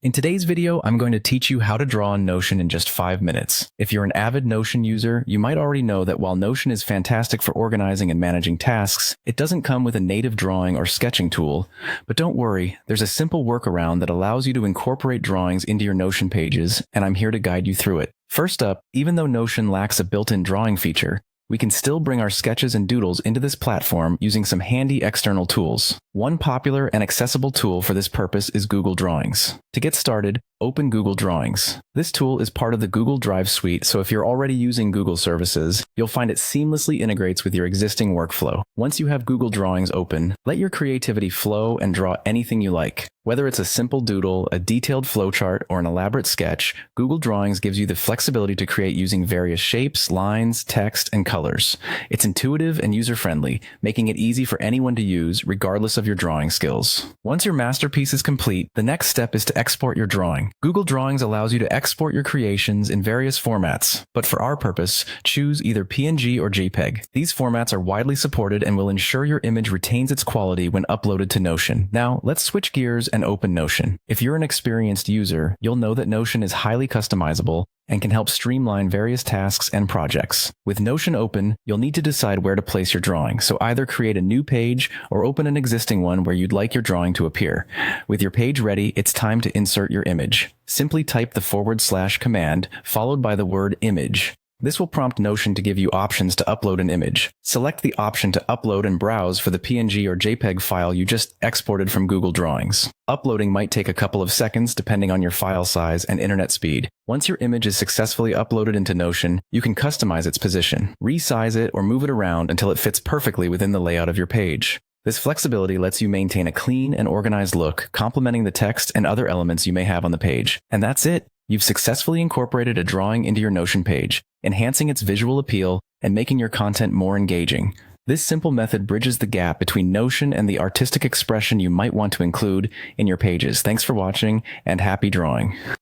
In today's video, I'm going to teach you how to draw in Notion in just 5 minutes. If you're an avid Notion user, you might already know that while Notion is fantastic for organizing and managing tasks, it doesn't come with a native drawing or sketching tool. But don't worry, there's a simple workaround that allows you to incorporate drawings into your Notion pages, and I'm here to guide you through it. First up, even though Notion lacks a built-in drawing feature, we can still bring our sketches and doodles into this platform using some handy external tools. One popular and accessible tool for this purpose is Google Drawings. To get started, open Google Drawings. This tool is part of the Google Drive suite, so if you're already using Google services, you'll find it seamlessly integrates with your existing workflow. Once you have Google Drawings open, let your creativity flow and draw anything you like. Whether it's a simple doodle, a detailed flowchart, or an elaborate sketch, Google Drawings gives you the flexibility to create using various shapes, lines, text, and colors. It's intuitive and user-friendly, making it easy for anyone to use, regardless of your drawing skills. Once your masterpiece is complete, the next step is to export your drawing. Google Drawings allows you to export your creations in various formats, but for our purpose, choose either PNG or JPEG. These formats are widely supported and will ensure your image retains its quality when uploaded to Notion. Now, let's switch gears and open Notion. If you're an experienced user, you'll know that Notion is highly customizable and can help streamline various tasks and projects. With Notion open, you'll need to decide where to place your drawing, so either create a new page or open an existing one where you'd like your drawing to appear. With your page ready, it's time to insert your image. Simply type the / command followed by the word image. This will prompt Notion to give you options to upload an image. Select the option to upload and browse for the PNG or JPEG file you just exported from Google Drawings. Uploading might take a couple of seconds depending on your file size and internet speed. Once your image is successfully uploaded into Notion, you can customize its position, resize it, or move it around until it fits perfectly within the layout of your page. This flexibility lets you maintain a clean and organized look, complementing the text and other elements you may have on the page. And that's it! You've successfully incorporated a drawing into your Notion page, enhancing its visual appeal and making your content more engaging. This simple method bridges the gap between Notion and the artistic expression you might want to include in your pages. Thanks for watching, and happy drawing.